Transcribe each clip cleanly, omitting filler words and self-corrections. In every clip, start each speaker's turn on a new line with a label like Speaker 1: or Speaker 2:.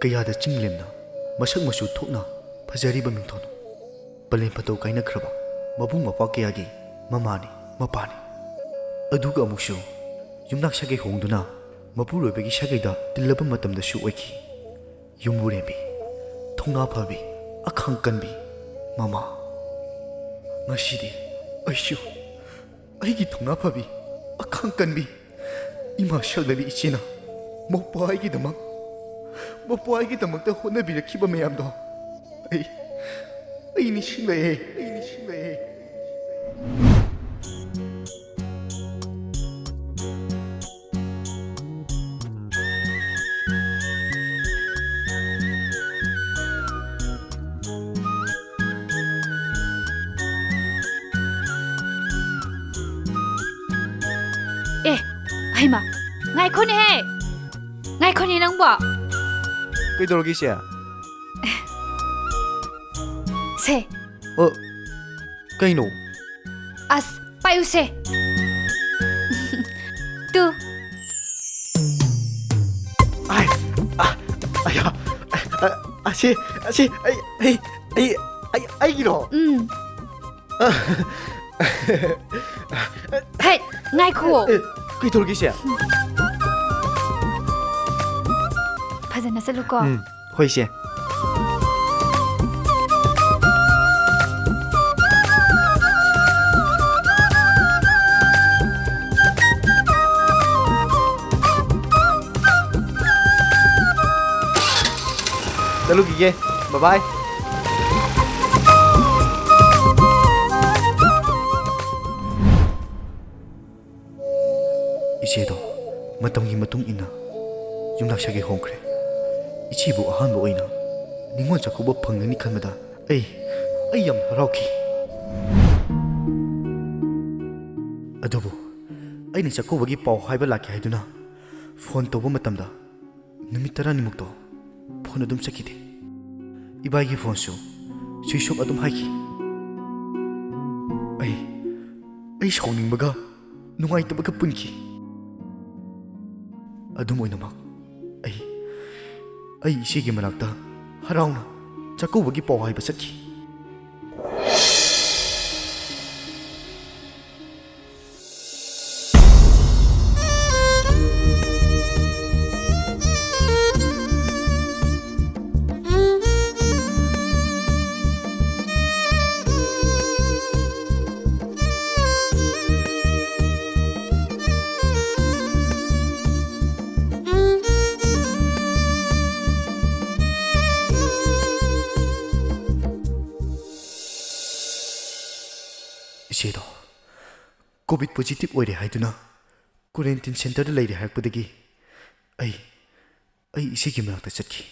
Speaker 1: ꯀꯌꯥꯗ ꯆꯤꯡꯂꯦꯝꯅ ꯃꯁꯛ ꯃꯆꯨ ꯊꯣꯛꯅ ꯐꯖꯔꯤꯕ ꯃꯤꯡꯊꯣꯟ ꯄꯂꯦꯝ ꯐꯇꯧ ꯀꯥꯏꯅꯈ꯭ꯔꯕ ꯃꯕꯨꯡ ꯃꯧꯄ꯭ꯋꯥ ꯀꯌꯥꯒꯤ ꯃꯃꯥꯅꯤ ꯃꯄꯥꯅꯤ ꯑꯗꯨꯒ ꯑꯃꯨꯛꯁꯨ ꯌꯨꯝꯅꯥꯛ ꯁꯥꯒꯩ ꯍꯣꯡꯗꯨꯅ ꯃꯄꯨꯔꯣꯏꯕꯒꯤ ꯁꯥꯒꯩꯗ ꯇꯤꯜꯂꯕ ꯃꯇꯝꯗꯁꯨ ꯑꯣꯏꯈꯤ ꯌꯨꯝꯕꯨꯔꯦꯝꯕꯤ ꯊꯧꯅꯥ ꯐꯕꯤ ꯑꯈꯥꯡ ꯀꯟꯕꯤ ꯃꯃꯥ ꯉꯁꯤꯗꯤ ꯑꯩꯁꯨ ꯑꯩꯒꯤ ꯊꯧꯅꯥ ꯐꯕꯤ ꯑꯈꯥꯡ ꯀꯟꯕꯤ ꯏꯃꯥ ꯁꯛꯂꯕꯤ ꯏꯆꯦꯅ ꯃꯧꯄ꯭ꯋꯥ ꯑꯩꯒꯤꯗꯃꯛꯇ ꯍꯣꯠꯅꯕꯤꯔꯛꯈꯤꯕ ꯃꯌꯥꯝꯗꯣ ꯑꯩ ꯅꯤꯡꯁꯤꯡꯂꯛꯑꯦ
Speaker 2: ꯍꯩꯃꯥ ꯉꯥꯏꯈꯣꯅꯦꯍꯦ ꯉꯥꯏꯈꯣꯅꯦ ꯅꯪꯕꯣ
Speaker 1: ꯀꯩꯗꯧꯔꯒꯦ ꯏꯆꯦ
Speaker 2: ꯁꯦ
Speaker 1: ꯀꯩꯅꯣ
Speaker 2: ꯑꯁ ꯄꯥꯏꯌꯨꯁꯦ ꯇꯨ
Speaker 1: ꯑꯩꯒꯤꯔꯣ
Speaker 2: ꯍꯦ ꯉꯥꯏꯈꯣ
Speaker 1: ꯀꯩꯗꯧꯔꯒꯦ ꯏꯆꯦ
Speaker 2: ꯐꯖꯅ ꯆꯠꯂꯨꯀꯣ
Speaker 1: ꯍꯣꯏ ꯏꯆꯦ ꯆꯠꯂꯨꯈꯤꯒꯦ ꯕꯥꯏ ꯏꯆꯦꯗꯣ ꯃꯇꯝꯒꯤ ꯃꯇꯨꯡ ꯏꯟꯅ ꯌꯨꯝꯅꯥꯛ ꯁꯥꯒꯩ ꯍꯣꯡꯈ꯭ꯔꯦ ꯏꯆꯦꯕꯨ ꯑꯍꯥꯟꯕ ꯑꯣꯏꯅ ꯅꯤꯉꯣꯜ ꯆꯥꯛꯀꯧꯕ ꯐꯪꯒꯅꯤ ꯈꯟꯕꯗ ꯑꯩ ꯌꯥꯝ ꯍꯔꯥꯎꯈꯤ ꯑꯗꯨꯕꯨ ꯑꯩꯅ ꯆꯥꯛꯀꯧꯕꯒꯤ ꯄꯥꯎ ꯍꯥꯏꯕ ꯂꯥꯛꯀꯦ ꯍꯥꯏꯗꯨꯅ ꯐꯣꯟꯇꯧꯕ ꯃꯇꯝꯗ ꯅꯨꯃꯤꯠ 10ꯅꯤꯃꯨꯛꯇꯣ ꯐꯣꯟ ꯑꯗꯨꯝ ꯆꯠꯈꯤꯗꯦ ꯏꯕꯥꯏꯒꯤ ꯐꯣꯟꯁꯨ ꯁ꯭ꯋꯤꯆ ꯑꯣꯐ ꯑꯗꯨꯝ ꯍꯥꯏꯈꯤ ꯑꯩ ꯁꯥꯎꯅꯤꯡꯕꯒ ꯅꯨꯡꯉꯥꯏꯇꯕꯒ ꯄꯨꯟꯈꯤ ꯑꯗꯨꯝ ꯑꯣꯏꯅꯃꯛ ꯑꯩ ꯏꯆꯦꯒꯤ ꯃꯅꯥꯛꯇ ꯍꯔꯥꯎꯅ ꯆꯥꯛꯀꯧꯕꯒꯤ ꯄꯥꯎ ꯍꯥꯏꯕ ꯆꯠꯈꯤ ꯏꯆꯦꯗꯣ ꯀꯣꯚꯤꯗ ꯄꯣꯖꯤꯇꯤꯚ ꯑꯣꯏꯔꯦ ꯍꯥꯏꯗꯨꯅ ꯀ꯭ꯋꯥꯔꯦꯟꯇꯤꯟ ꯁꯦꯟꯇꯔꯗ ꯂꯩꯔꯦ ꯍꯥꯏꯔꯛꯄꯗꯒꯤ ꯑꯩ ꯏꯆꯦꯒꯤ ꯃꯅꯥꯛꯇ ꯆꯠꯈꯤ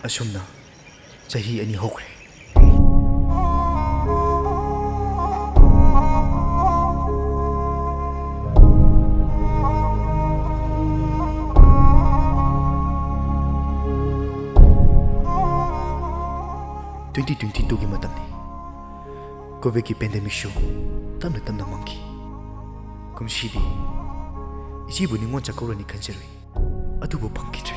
Speaker 1: ꯑꯁꯨꯝꯅ ꯆꯍꯤ 2 ꯍꯧꯈ꯭ꯔꯦ 2022ꯒꯤ ꯃꯇꯝꯅꯤ ꯀꯣꯚꯤꯗꯀꯤ ꯄꯦꯟꯗꯦꯃꯤꯛꯁꯨ ꯇꯞꯅ ꯇꯞꯅ ꯃꯥꯡꯈꯤ ꯀꯨꯝꯁꯤꯗꯤ ꯏꯆꯦꯕꯨ ꯅꯤꯉꯣꯜ ꯆꯥꯛꯀꯧꯔꯅꯤ ꯈꯟꯖꯔꯨꯏ ꯑꯗꯨꯕꯨ ꯐꯪꯈꯤꯗ꯭ꯔꯦ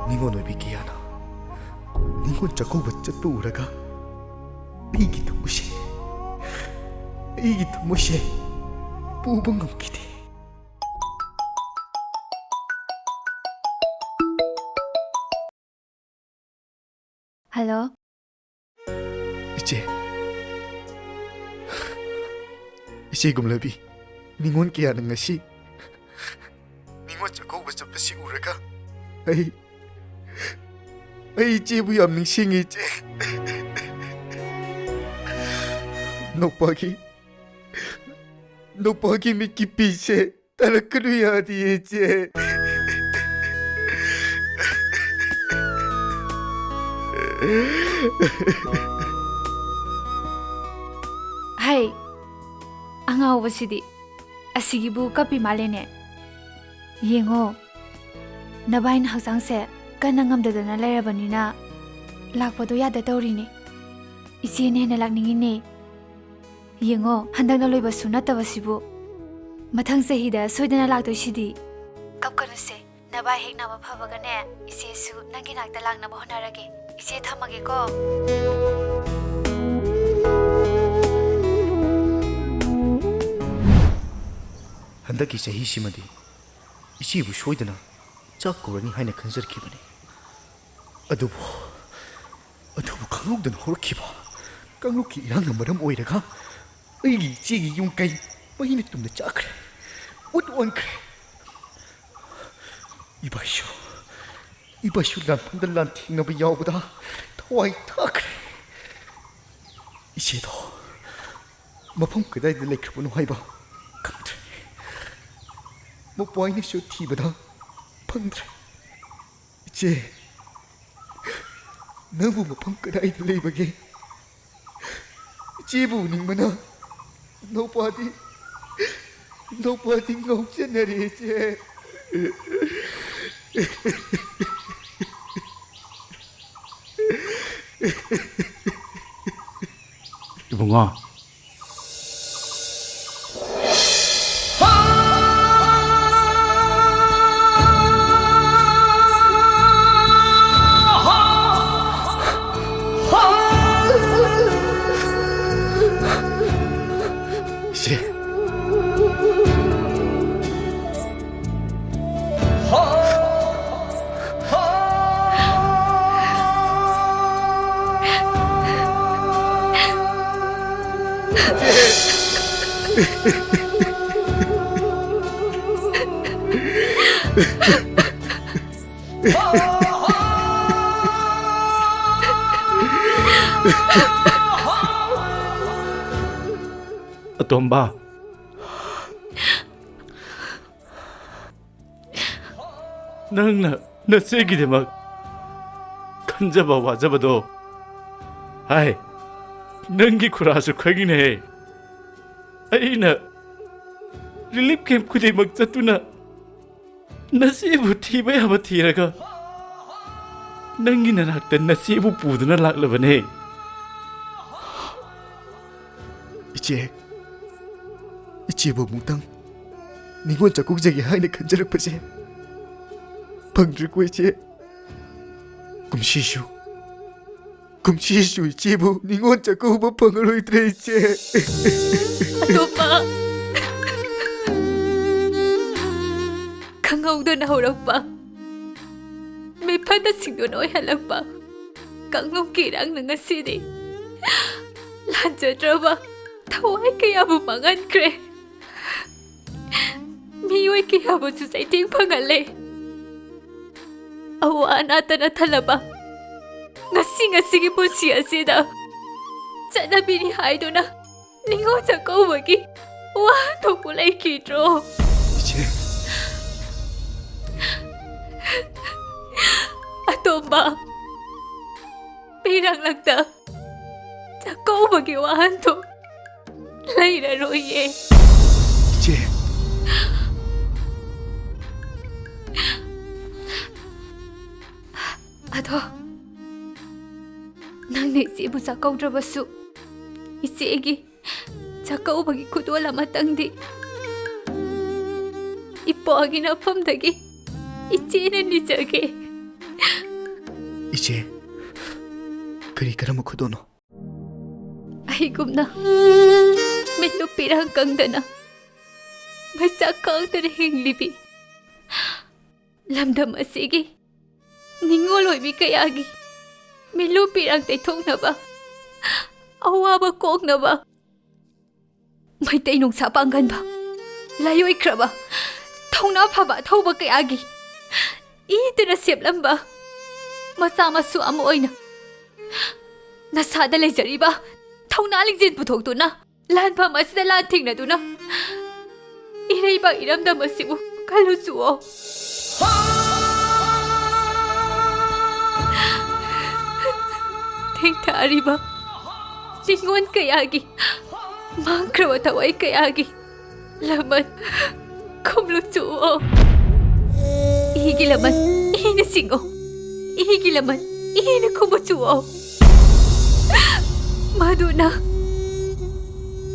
Speaker 1: ꯅꯤꯉꯣꯜ ꯑꯣꯏꯕꯤ ꯀꯌꯥꯅ ꯅꯤꯉꯣꯜ ꯆꯥꯛꯀꯧꯕ ꯆꯠꯄ ꯎꯔꯒ ꯑꯩꯒꯤ ꯊꯃꯣꯏꯁꯦ ꯄꯨꯕ ꯉꯝꯈꯤꯗꯦ
Speaker 2: ꯍꯜꯂꯣ
Speaker 1: ꯏꯆꯦ ꯒꯨꯝꯂꯕꯤ ꯅꯤꯉꯣꯜ ꯀꯌꯥꯅ ꯉꯁꯤ ꯅꯤꯉꯣꯜ ꯆꯥꯛꯀꯧꯕ ꯆꯠꯄꯁꯤ ꯎꯔꯒ ꯑꯩ ꯏꯆꯦꯕꯨ ꯌꯥꯝ ꯅꯤꯡꯁꯤꯡꯉꯤ ꯏꯆꯦ ꯅꯣꯛꯄꯒꯤ ꯃꯤꯠꯀꯤ ꯄꯤꯁꯦ ꯇꯥꯔꯛꯀꯅꯨ ꯌꯥꯗꯤꯌꯦ ꯏꯆꯦ
Speaker 2: ꯍꯩ ꯑꯉꯥꯎꯕꯁꯤꯗꯤ ꯑꯁꯤꯒꯤꯕꯨ ꯀꯞꯄꯤ ꯃꯥꯜꯂꯦꯅꯦ ꯌꯦꯡꯉꯣ ꯅꯕꯥꯏꯅ ꯍꯛꯆꯥꯡꯁꯦ ꯀꯟꯅ ꯉꯝꯗꯗꯅ ꯂꯩꯔꯕꯅꯤꯅ ꯂꯥꯛꯄꯗꯣ ꯌꯥꯗ ꯇꯧꯔꯤꯅꯦ ꯏꯆꯦꯅ ꯍꯦꯟꯅ ꯂꯥꯛꯅꯤꯡꯉꯤꯅꯦ ꯌꯦꯡꯉꯣ ꯍꯟꯗꯛꯅ ꯂꯣꯏꯕꯁꯨ ꯅꯠꯇꯕꯁꯤꯕꯨ ꯃꯊꯪ ꯆꯍꯤꯗ ꯁꯣꯏꯗꯅ ꯂꯥꯛꯇꯣꯏꯁꯤꯗꯤ ꯀꯞꯀꯅꯨꯁꯦ ꯅꯕꯥꯏ ꯍꯦꯛ ꯅꯥꯕ ꯐꯕꯒꯅꯦ ꯏꯆꯦꯁꯨ ꯅꯪꯒꯤ ꯅꯥꯛꯇ ꯂꯥꯛꯅꯕ ꯍꯣꯠꯅꯔꯒꯦ ꯏꯆꯦ ꯊꯝꯃꯒꯦꯀꯣ
Speaker 1: ꯍꯟꯗꯛꯀꯤ ꯆꯍꯤꯁꯤꯃꯗꯤ ꯏꯆꯦꯕꯨ ꯁꯣꯏꯗꯅ ꯆꯥꯛ ꯀꯧꯔꯅꯤ ꯍꯥꯏꯅ ꯈꯟꯖꯔꯛꯈꯤꯕꯅꯤ ꯑꯗꯨꯕꯨ ꯈꯪꯍꯧꯗꯅ ꯍꯧꯔꯛꯈꯤꯕ ꯀꯥꯡꯂꯨꯞꯀꯤ ꯏꯔꯥꯡꯅ ꯃꯔꯝ ꯑꯣꯏꯔꯒ ꯑꯩꯒꯤ ꯏꯆꯦꯒꯤ ꯌꯨꯝ ꯀꯩ ꯃꯩꯅ ꯇꯨꯝꯅ ꯆꯥꯛꯈ꯭ꯔꯦ ꯑꯣꯟꯈ꯭ꯔꯦ ꯏꯕꯥꯏꯁꯨ ꯂꯥꯟꯐꯝꯗ ꯂꯥꯟꯊꯦꯡꯅꯕ ꯌꯥꯎꯕꯗ ꯊꯋꯥꯏ ꯊꯥꯈ꯭ꯔꯦ ꯏꯆꯦꯗꯣ ꯃꯐꯝ ꯀꯗꯥꯏꯗ ꯂꯩꯈ꯭ꯔꯕꯅꯣ ꯍꯥꯏꯕ ꯈꯪꯗ꯭ꯔꯦ ꯃꯄ꯭ꯋꯥꯏꯅꯁꯨ ꯊꯤꯕꯗ ꯐꯪꯗ꯭ꯔꯦ ꯏꯆꯦ ꯅꯪꯕꯨ ꯃꯐꯝ ꯀꯗꯥꯏꯗ ꯂꯩꯕꯒꯦ ꯏꯆꯦꯕꯨ ꯎꯅꯤꯡꯕꯅ ꯅꯧꯄꯥꯗꯤ ꯉꯥꯎꯆꯠꯅꯔꯦ ꯏꯆꯦ
Speaker 3: 이봉아
Speaker 1: 이제
Speaker 3: 어떤바 낭나 세기대막 간잡아 와잡아도 아이 능기 쿠라수 쾌기네 아이나 릴립 캠 쿠데막 짜투나 나시부 티바야바 티라가 능기나 낙다 나시부 부드나 락라바네
Speaker 1: 이제부 뭉땅 니원 작곡자기 하이네 간절했버지 방들고 이제 kumshisu ichibu ningon chaku ba pangaloy treche
Speaker 2: Atopa Kangawdo na huragpa May pantasingdo na halagpa Kanglong kirang na ngasidi Lancha drama Taway kaya bumangan kre Miyoy kaya mo susaiting pangale Awaan ata na talaba Ngasi po siya sida ꯆꯠꯅꯕꯤꯅꯤ ꯍꯥꯏꯗꯨꯅ ꯅꯤꯉꯣꯜ ꯆꯥꯛꯀꯧꯕꯒꯤ ꯋꯥꯍꯟꯊꯣꯛꯄꯨ ꯂꯩꯈꯤꯗ꯭ꯔꯣ?
Speaker 1: 이제
Speaker 2: ꯑꯇꯣꯝꯕ, ꯄꯤꯔꯛꯂꯛꯇ ꯆꯥꯛꯀꯧꯕꯒꯤ ꯋꯥꯍꯟꯊꯣꯛ ꯂꯩꯔꯔꯣꯏꯌꯦ.
Speaker 1: 이제
Speaker 2: ꯑꯗꯣ ꯅꯪꯅ ꯏꯆꯦꯕꯨ ꯆꯥꯛꯀꯧꯗ꯭ꯔꯕꯁꯨ 이제기 작가오박이 구두알 아마땅디 이뻐하긴 아픔다기 이제는 니저게
Speaker 1: 이제 그리 그러면 그도노
Speaker 2: 아이굽나 멜로피랑 깡다나 마사 깡다나 행리비 람다마시기 닝올로이비 까야기 멜로피랑 대통나봐 아와바 꼭나봐 ꯃꯩꯇꯩ ꯅꯨꯡꯁꯥ ꯄꯥꯡꯒꯟꯕ ꯂꯥꯏꯑꯣꯏꯈ꯭ꯔꯕ ꯊꯧꯅꯥ ꯐꯕ ꯊꯧꯕ ꯀꯌꯥꯒꯤ ꯏꯗꯅ ꯁꯦꯞꯂꯝꯕ ꯃꯆꯥ ꯃꯁꯨ ꯑꯃ ꯑꯣꯏꯅ ꯅꯁꯥꯗ ꯂꯩꯖꯔꯤꯕ ꯊꯧꯅꯥ ꯂꯤꯡꯖꯦꯜ ꯄꯨꯊꯣꯛꯇꯨꯅ ꯂꯥꯟꯐꯝ ꯑꯁꯤꯗ ꯂꯥꯟ ꯊꯦꯡꯅꯗꯨꯅ ꯏꯔꯩꯕꯥꯛ ꯏꯔꯝꯗꯝ ꯑꯁꯤꯕꯨ ꯀꯜꯂꯨꯆꯨꯑꯣ. ꯊꯦꯡꯊꯥꯔꯤꯕ ꯆꯤꯡꯒꯣꯟ ꯀꯌꯥꯒꯤ ꯃꯥꯡꯈ꯭ꯔꯕ ꯊꯋꯥꯏ ꯀꯌꯥꯒꯤ ꯂꯃꯟ ꯈꯨꯝꯂꯨꯆꯨꯑꯣ. 이기 laman 이는 싱어 이기 laman 이는 kubuchuo 마두나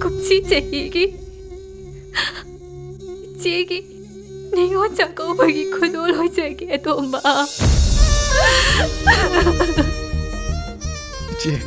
Speaker 2: 굽치 제이기 제기 내가 작업하기 그돌로 제게 도마
Speaker 1: 이제